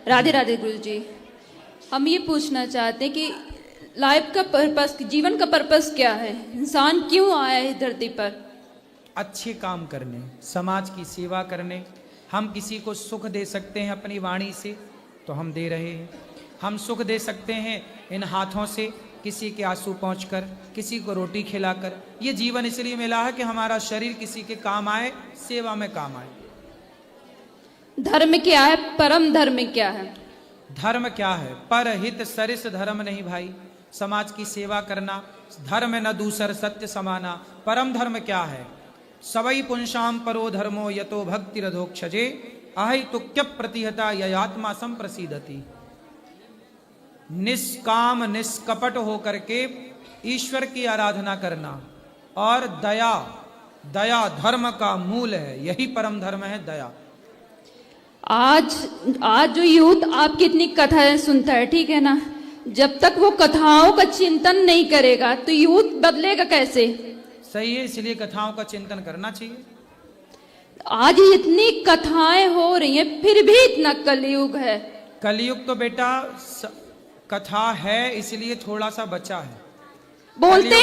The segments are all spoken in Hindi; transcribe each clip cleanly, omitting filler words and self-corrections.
राधे राधे गुरु जी। हम ये पूछना चाहते हैं कि लाइफ का पर्पस, जीवन का पर्पस क्या है? इंसान क्यों आया है धरती पर? अच्छे काम करने, समाज की सेवा करने। हम किसी को सुख दे सकते हैं अपनी वाणी से तो हम दे रहे हैं। हम सुख दे सकते हैं इन हाथों से, किसी के आंसू पहुंचकर, किसी को रोटी खिलाकर। ये जीवन इसलिए मिला है कि हमारा शरीर किसी के काम आए, सेवा में काम आए। धर्म क्या है? परम धर्म क्या है? धर्म क्या है? परहित सरिस धर्म नहीं भाई। समाज की सेवा करना, धर्म न दूसर सत्य समाना। परम धर्म क्या है? सवई पुंसाम परो धर्मो यतो भक्ति रधोक्षजे अहितुक्य प्रतिहता ययात्मा संप्रसिद्धति। निष्काम निष्कपट होकर के ईश्वर की आराधना करना और दया, दया धर्म का मूल है। यही परम धर्म है, दया। आज जो यूथ आपकी इतनी कथाएं सुनता है, ठीक है ना, जब तक वो कथाओं का चिंतन नहीं करेगा तो यूथ बदलेगा कैसे? सही है, इसलिए कथाओं का चिंतन करना चाहिए। आज इतनी कथाएं हो रही हैं फिर भी इतना कलयुग है। कलयुग तो बेटा कथा है इसलिए थोड़ा सा बचा है। बोलते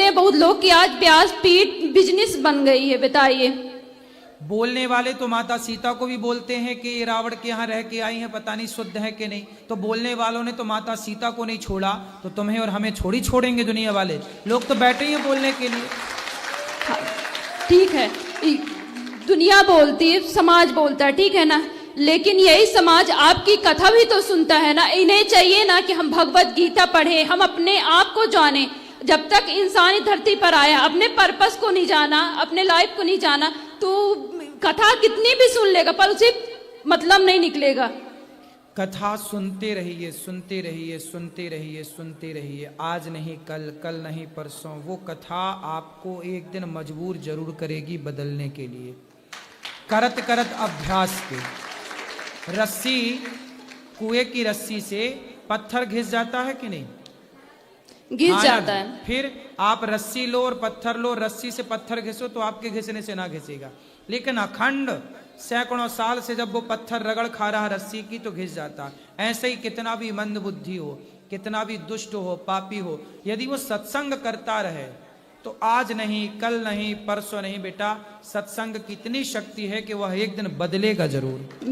हैं बहुत लोग कि आज व्यासपीठ बिजनेस बन गई है। बताइए। बोलने वाले तो माता सीता को भी बोलते हैं कि ये रावण के यहाँ रह के आई हैं, पता नहीं शुद्ध है कि नहीं। तो बोलने वालों ने तो माता सीता को नहीं छोड़ा, तो तुम्हें और हमें छोड़ी छोड़ेंगे दुनिया वाले लोग? तो बैठे ही बोलने के लिए। ठीक है, दुनिया बोलती है, समाज बोलता है, ठीक है ना, लेकिन यही समाज आपकी कथा भी तो सुनता है ना। इन्हें चाहिए ना कि हम भगवत गीता पढ़े, हम अपने आप को जाने। जब तक इंसान धरती पर आया, अपने पर्पस को नहीं जाना, अपने लाइफ को नहीं जाना, तो कथा कितनी भी सुन लेगा पर उसे मतलब नहीं निकलेगा। कथा सुनते रहिए, सुनते रहिए, सुनते रहिए, सुनते रहिए। आज नहीं कल, कल नहीं परसों। वो कथा आपको एक दिन मजबूर जरूर करेगी बदलने के लिए। करत करत अभ्यास के। रस्सी, कुएं की रस्सी से पत्थर घिस जाता है कि नहीं? घिस जाता है। फिर आप रस्सी लो और पत्थर लो, रस्सी से पत्थर घिसो तो आपके घिसने से ना घिसेगा, लेकिन अखंड सैकड़ों साल से जब वो पत्थर रगड़ खा रहा रस्सी की तो घिस जाता। ऐसे ही कितना भी मंद बुद्धि हो, कितना भी दुष्ट हो, पापी हो, यदि वो सत्संग करता रहे तो आज नहीं कल नहीं परसों नहीं बेटा, सत्संग की इतनी शक्ति है कि वह एक दिन बदलेगा जरूर।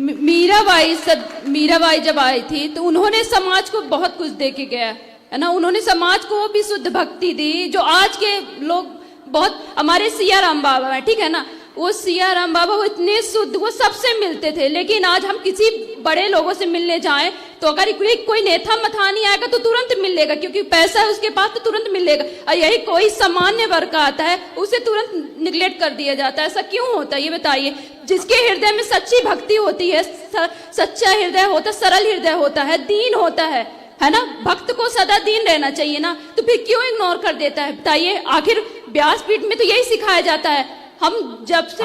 मीराबाई जब आई थी तो उन्होंने समाज को बहुत कुछ दे के गया है ना। उन्होंने समाज को भी शुद्ध भक्ति दी, जो आज के लोग बहुत, हमारे सिया राम बाबा है, ठीक है ना, वो सिया राम बाबा वो इतने शुद्ध, वो सबसे मिलते थे। लेकिन आज हम किसी बड़े लोगों से मिलने जाएं तो अगर कोई नेता मथानी आएगा तो तुरंत मिल लेगा, क्योंकि पैसा है उसके पास तो तुरंत मिल लेगा। और यही कोई सामान्य वर्ग का आता है उसे तुरंत निगलेक्ट कर दिया जाता है। ऐसा क्यों होता है ये बताइए? जिसके हृदय में सच्ची भक्ति होती है, सच्चा हृदय होता, सरल हृदय होता है, दीन होता है ना, भक्त को सदा दीन रहना चाहिए ना, तो फिर क्यों इग्नोर कर देता है? बताइए। आखिर व्यासपीठ में तो यही सिखाया जाता है। हम जब से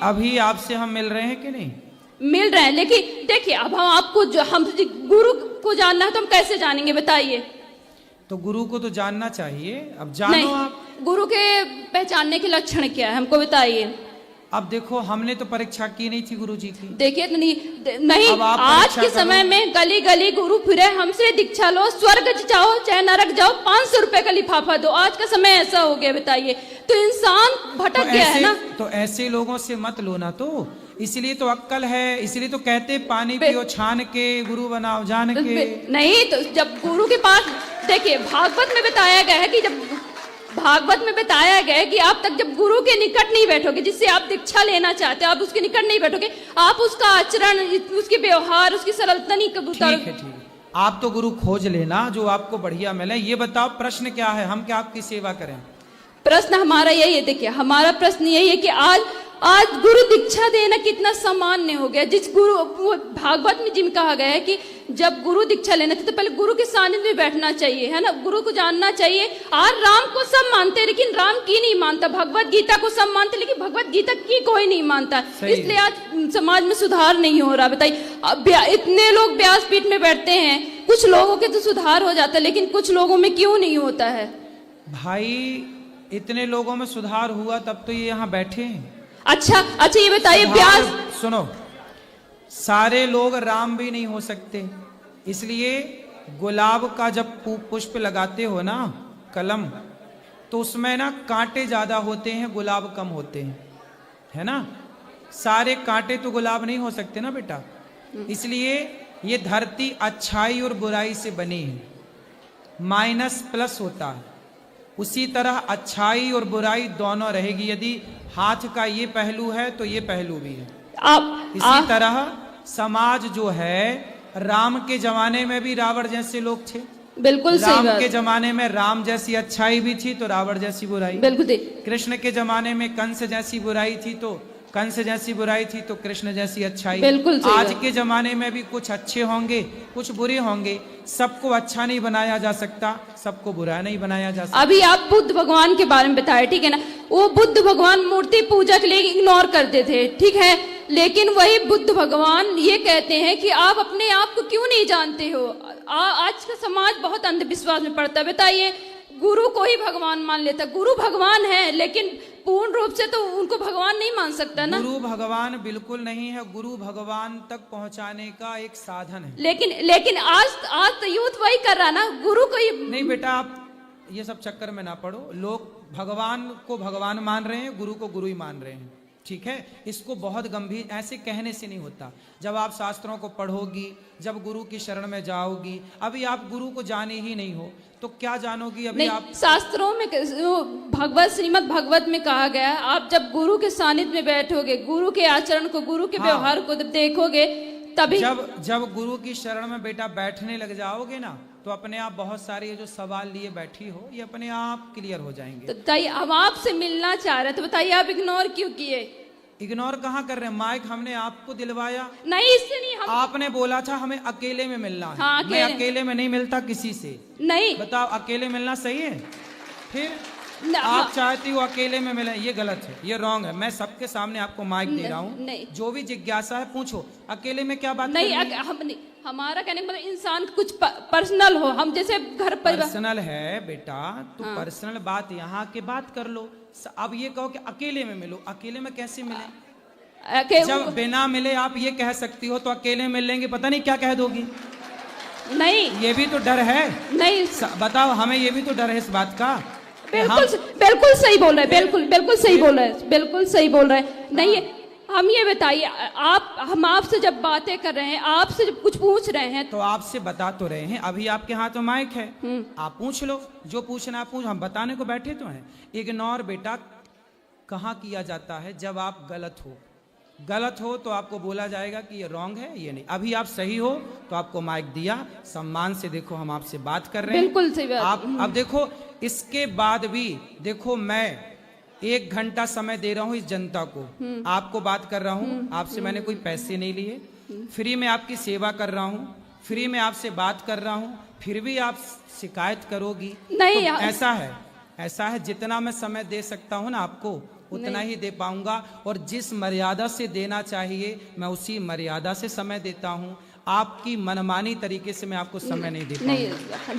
अभी आपसे हम मिल रहे हैं कि नहीं? मिल रहे हैं, लेकिन देखिए अब हम आपको हम गुरु को जानना है तो हम कैसे जानेंगे? बताइए। तो गुरु को तो जानना चाहिए, अब जानो आप। गुरु के पहचानने के लक्षण क्या है हमको बताइए। अब देखो, हमने तो परीक्षा की नहीं थी गुरु जी की। देखिए नहीं आज के समय में गली गली गुरु फिरे, हमसे दीक्षा लो, स्वर्ग जाओ चाहे नरक जाओ, 500 रुपए का लिफाफा दो। आज का समय ऐसा हो गया, बताइए। तो इंसान भटक गया है ना। तो ऐसे लोगों से मत लो ना, तो इसलिए तो अक्कल है, इसलिए तो कहते पानी पियो छान के, गुरु बनाओ जान के। नहीं तो जब गुरु के पास, देखिए भागवत में बताया गया है कि आप तक जब गुरु के निकट नहीं बैठोगे, जिससे आप दीक्षा लेना चाहते हो, आप उसके निकट नहीं बैठोगे, आप उसका आचरण, उसके व्यवहार, उसकी सरलता नहीं कबूतर। ठीक है, आप तो गुरु खोज लेना जो आपको बढ़िया मिले। ये बताओ प्रश्न क्या है, हम क्या आपकी सेवा करें? प्रश्न हमारा यही है, देखिए हमारा प्रश्न यही है कि आज गुरु दीक्षा देना कितना सामान्य हो गया। जिस गुरु, वो भागवत में जिम कहा गया है कि जब गुरु दीक्षा लेना था तो पहले गुरु के सानिध्य में बैठना चाहिए, है ना, गुरु को जानना चाहिए। आज राम को सब मानते लेकिन राम की नहीं मानता, भगवत गीता को सब मानते लेकिन भगवत गीता की कोई नहीं मानता। इसलिए आज समाज में सुधार नहीं हो रहा। बताइए, इतने लोग व्यासपीठ में बैठते हैं, कुछ लोगों के तो सुधार हो जाता है लेकिन कुछ लोगों में क्यों नहीं होता है? भाई इतने लोगों में सुधार हुआ तब तो ये यहाँ बैठे हैं। अच्छा ये बताइए, व्यास सुनो, सारे लोग राम भी नहीं हो सकते, इसलिए गुलाब का जब पुष्प लगाते हो ना, कलम, तो उसमें ना कांटे ज्यादा होते हैं, गुलाब कम होते हैं, है ना। सारे कांटे तो गुलाब नहीं हो सकते ना बेटा, इसलिए ये धरती अच्छाई और बुराई से बनी है, माइनस प्लस होता है। उसी तरह अच्छाई और बुराई दोनों रहेगी। यदि हाथ का ये पहलू है तो ये पहलू भी है। इसी तरह समाज जो है, राम के जमाने में भी रावण जैसे लोग थे, बिल्कुल सही राम बात। के जमाने में राम जैसी अच्छाई भी थी तो रावण जैसी बुराई, बिल्कुल कृष्ण के जमाने में कंस जैसी बुराई थी तो कंस जैसी बुराई थी तो कृष्ण जैसी अच्छाई। बिल्कुल सही आज बात। के जमाने में भी कुछ अच्छे होंगे, कुछ बुरे होंगे, सबको अच्छा नहीं बनाया जा सकता, सबको बुरा नहीं बनाया जा सकता। अभी आप बुद्ध भगवान के बारे में बताए, ठीक है ना। वो बुद्ध भगवान मूर्ति पूजा के लिए इग्नोर करते थे, ठीक है, लेकिन वही बुद्ध भगवान ये कहते हैं कि आप अपने आप को क्यों नहीं जानते हो। आज का समाज बहुत अंधविश्वास में पड़ता है। बताइए, गुरु को ही भगवान मान लेता, गुरु भगवान है लेकिन पूर्ण रूप से तो उनको भगवान नहीं मान सकता ना। गुरु भगवान बिल्कुल नहीं है, गुरु भगवान तक पहुंचाने का एक साधन है। लेकिन आज तो यूथ वही कर रहा ना, गुरु को ही नहीं बेटा, आप ये सब चक्कर में ना पड़ो। लोग भगवान को भगवान मान रहे हैं, गुरु को गुरु ही मान रहे हैं, ठीक है। इसको बहुत गंभीर, ऐसे कहने से नहीं होता। जब आप शास्त्रों को पढ़ोगी, जब गुरु की शरण में जाओगी, अभी आप गुरु को जाने ही नहीं हो तो क्या जानोगी। अभी नहीं, आप शास्त्रों में भगवत श्रीमद् भागवत में कहा गया, आप जब गुरु के सानिध्य में बैठोगे, गुरु के आचरण को, गुरु के व्यवहार को जब देखोगे, तभी जब गुरु की शरण में बेटा बैठने लग जाओगे ना, तो अपने आप बहुत सारे ये जो सवाल लिए बैठी हो, ये अपने आप क्लियर हो जाएंगे। तो बताइए, हम आपसे मिलना चाह रहे हैं, तो बताइए आप इग्नोर क्यों किए। इग्नोर कहाँ कर रहे हैं, माइक हमने आपको दिलवाया नहीं, इससे नहीं। आपने बोला था हमें अकेले में मिलना है। हाँ, मैं अकेले में नहीं मिलता किसी से। नहीं, बताओ, अकेले मिलना सही है? फिर हाँ। आप चाहती हो अकेले में मिले, ये गलत है, ये रॉन्ग है। मैं सबके सामने आपको माइक दे रहा हूँ, जो भी जिज्ञासा है पूछो। अकेले में क्या बात नहीं, हमारा कहने का मतलब इंसान कुछ पर्सनल हो, हम जैसे घर पर पर्सनल है बेटा, तो पर्सनल बात यहाँ के बात कर लो। अब ये कहो कि अकेले में मिलो, अकेले में कैसे मिले? जब बिना मिले आप ये कह सकती हो तो अकेले मिल लेंगे, पता नहीं क्या कह दोगी। नहीं, ये भी तो डर है। नहीं, बताओ, हमें ये भी तो डर है इस बात का। बिल्कुल सही बोल रहे हैं, बिल्कुल सही बोल रहे हैं, बिल्कुल सही बोल रहे हैं। नहीं, हम ये बताइए, हम आपसे जब बातें कर रहे हैं, आपसे जब कुछ पूछ रहे हैं, तो आपसे बता तो रहे हैं। अभी आपके हाथ में माइक है, आप पूछ लो, जो पूछना आप पूछ, हम बताने को बैठे तो हैं। इग्नोर बेटा कहाँ किया जाता है? जब आप गलत हो तो आपको बोला जाएगा कि ये रॉन्ग है, ये नहीं। अभी आप सही हो तो आपको माइक दिया, सम्मान से देखो हम आपसे बात कर रहे हैं, बिल्कुल सही बात। आप अब देखो, इसके बाद भी देखो, मैं 1 घंटा समय दे रहा हूँ इस जनता को, आपको बात कर रहा हूँ, आपसे मैंने कोई पैसे नहीं लिए, फ्री में आपकी सेवा कर रहा हूँ, फ्री में आपसे बात कर रहा हूँ, फिर भी आप शिकायत करोगी। नहीं, तो ऐसा है जितना मैं समय दे सकता हूँ ना आपको, उतना ही दे पाऊंगा, और जिस मर्यादा से देना चाहिए मैं उसी मर्यादा से समय देता हूँ। आपकी मनमानी तरीके से मैं आपको समय नहीं दे पाऊंगा।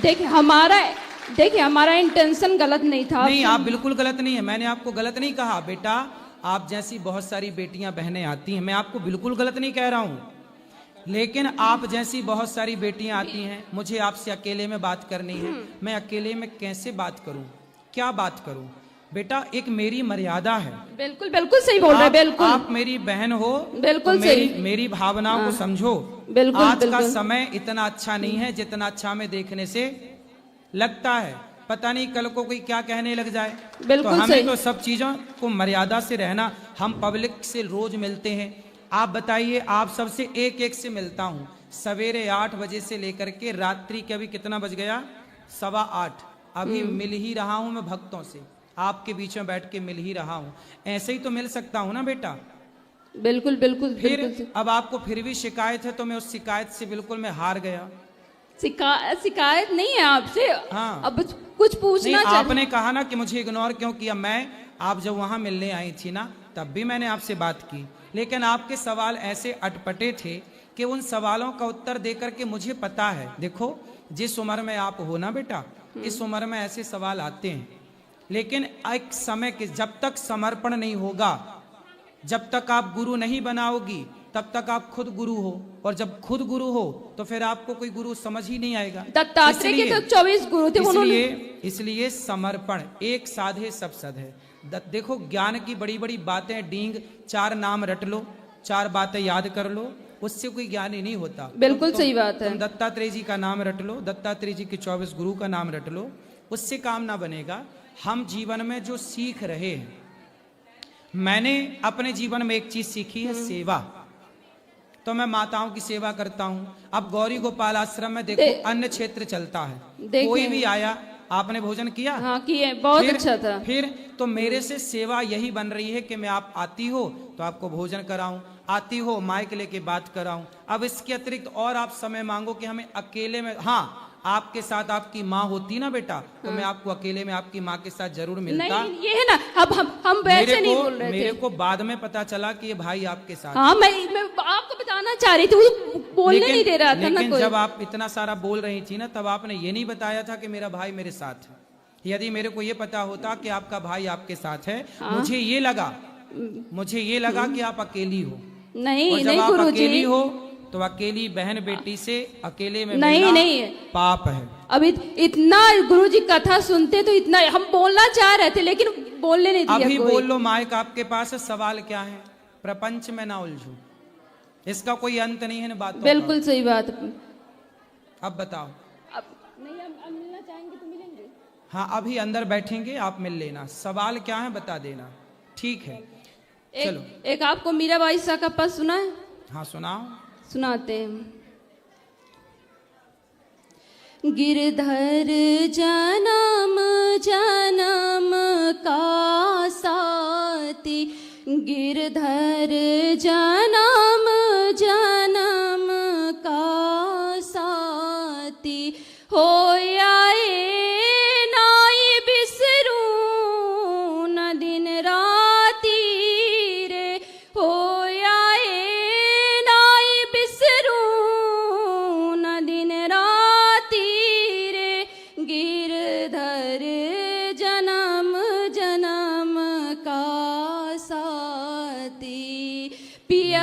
देखिए, हमारा इंटेंशन गलत नहीं था। नहीं, आप बिल्कुल गलत नहीं है, मैंने आपको गलत नहीं कहा बेटा। आप जैसी बहुत सारी बेटियां बहनें आती हैं, मैं आपको बिल्कुल गलत नहीं कह रहा हूँ, लेकिन आप जैसी बहुत सारी बेटियां आती हैं, मुझे आपसे अकेले में बात करनी है, मैं अकेले में कैसे बात करूं, क्या बात करूं? बेटा, एक मेरी मर्यादा है। बिल्कुल सही बोल रहे हैं, बिल्कुल। आप मेरी बहन हो, बिल्कुल तो सही। मेरी भावनाओं को समझो। आज का समय इतना अच्छा नहीं है जितना अच्छा में देखने से लगता है। पता नहीं कल को कोई क्या कहने लग जाए। तो हमें तो सब चीजों को मर्यादा से रहना। हम पब्लिक से रोज मिलते हैं, आप बताइए, आप सबसे एक से मिलता हूँ, सवेरे 8 बजे से लेकर के रात्रि के, अभी कितना बज गया, 7:15, अभी मिल ही रहा हूँ मैं भक्तों से, आपके बीच में बैठ के मिल ही रहा हूँ। ऐसे ही तो मिल सकता हूँ ना बेटा। बिल्कुल। फिर अब आपको फिर भी शिकायत है, तो मैं उस शिकायत से बिल्कुल मैं हार गया। शिकायत नहीं है आपसे। हाँ, अब कुछ पूछना आपने कहा ना कि मुझे इग्नोर क्यों किया। आप जब वहां मिलने आई थी ना, तब भी मैंने आपसे बात की, लेकिन आपके सवाल ऐसे अटपटे थे कि उन सवालों का उत्तर देकर के मुझे पता है, देखो जिस उम्र में आप हो ना बेटा, इस उम्र में ऐसे सवाल आते हैं, लेकिन एक समय के, जब तक समर्पण नहीं होगा, जब तक आप गुरु नहीं बनाओगी, तब तक आप खुद गुरु हो, और जब खुद गुरु हो तो फिर आपको कोई गुरु समझ ही नहीं आएगा। दत्तात्रेय के तो 24 गुरु थे, उन्होंने इसलिए समर्पण, एक साधे सब सधे। देखो ज्ञान की बड़ी बड़ी बातें डींग, 4 नाम रट लो, 4 बातें याद कर लो, उससे कोई ज्ञान ही नहीं होता। बिल्कुल सही बात है। तुम दत्तात्रेय जी का नाम रट लो, दत्तात्रेय जी के 24 गुरु का नाम रट लो, उससे काम ना बनेगा। हम जीवन में जो सीख रहे हैं, मैंने अपने जीवन में एक चीज सीखी है, सेवा। तो मैं माताओं की सेवा करता हूं। अब गौरी गोपाल आश्रम में देखो अन्य क्षेत्र चलता है, कोई भी आया, आपने भोजन किया? हाँ किए, बहुत अच्छा था। फिर तो मेरे से सेवा यही बन रही है कि मैं, आप आती हो तो आपको भोजन कराऊं, आती हो माइक लेके बात कराऊं। अब इसके अतिरिक्त और आप समय मांगो कि हमें अकेले में, हाँ आपके साथ आपकी माँ होती ना बेटा, तो मैं आपको अकेले में आपकी माँ के साथ जरूर मिलता। नहीं, ये है ना, अब हम वैसे नहीं बोल रहे थे। मेरे को बाद में पता चला कि ये भाई आपके साथ। हाँ, मैं आपको बताना चाह रही थी, वो बोलने नहीं दे रहा था ना लेकिन कोई। जब आप इतना सारा बोल रही थी ना, तब आपने ये नहीं बताया था कि मेरा भाई मेरे साथ है। यदि मेरे को ये पता होता कि आपका भाई आपके साथ है, मुझे ये लगा कि आप अकेली हो। नहीं नहीं गुरुजी, अकेली हो तो अकेली बहन बेटी से अकेले में नहीं पाप है। अब इतना गुरुजी कथा सुनते तो इतना हम बोलना चाह रहे थे, लेकिन बोलने नहीं दिया। अभी बोल लो, माइक आपके पास है। सवाल क्या है? प्रपंच में ना उलझो, इसका कोई अंत नहीं है ना बातों। बिल्कुल सही बात। अब बताओ। अब नहीं, अब मिलना चाहेंगे तो मिलेंगे। हाँ, अभी अंदर बैठेंगे, आप मिल लेना। सवाल क्या है बता देना, ठीक है? चलो, एक आपको मीराबाई शाह का पद सुना है? हाँ सुनाओ। सुनाते हैं। गिरधर जन्म जन्म का साथी, गिरधर जन्म जन्म का साथी, हो आए नाई बिसरू न दिन राती रे, हो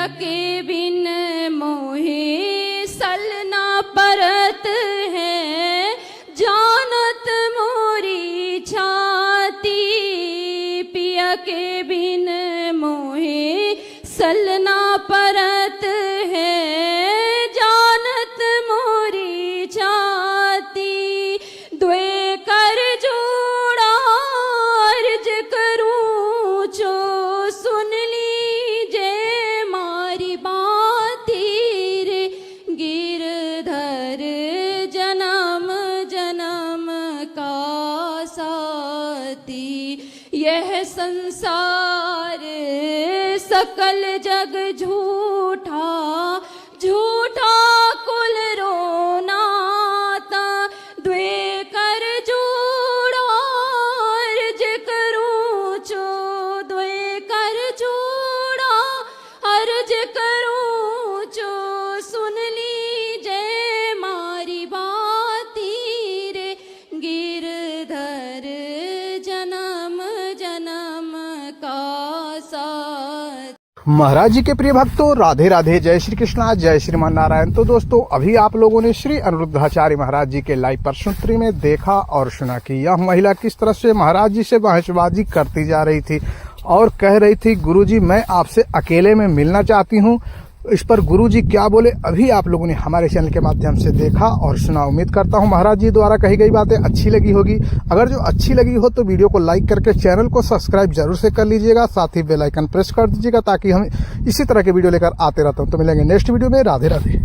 के बिन मोहे सलना परत है, जानत मोरी छाती, पिया के बिन मोहे सलना परत है, जानत मोरी छाती, द्वे कर जोड़ा अर्ज करूं जो सुन लीजे मारी बाती रे, गिरधर जन्म जन्म का साथी, यह संसार सकल जग झूठा, झूठा कुल रोनाता, द्वे कर जोड़ो अर्ज करूं चो, द्वे कर जोड़ा अर्ज करूं चो, सुन लीजे मारी बाती रे, गिरधर जन्म जन्म का साथ। महाराज जी के प्रिय भक्तों, राधे राधे, जय श्री कृष्णा, जय श्रीमान नारायण। तो दोस्तों, अभी आप लोगों ने श्री अनिरुद्धाचार्य महाराज जी के लाइव प्रश्नोत्तरी में देखा और सुना कि यह महिला किस तरह से महाराज जी से बहसबाजी करती जा रही थी और कह रही थी, गुरुजी मैं आपसे अकेले में मिलना चाहती हूँ। इस पर गुरुजी क्या बोले, अभी आप लोगों ने हमारे चैनल के माध्यम से देखा और सुना। उम्मीद करता हूँ महाराज जी द्वारा कही गई बातें अच्छी लगी होगी। अगर जो अच्छी लगी हो तो वीडियो को लाइक करके चैनल को सब्सक्राइब जरूर से कर लीजिएगा, साथ ही बेल आइकन प्रेस कर दीजिएगा ताकि हम इसी तरह के वीडियो लेकर आते रहते हैं। तो मिलेंगे नेक्स्ट वीडियो में। राधे राधे।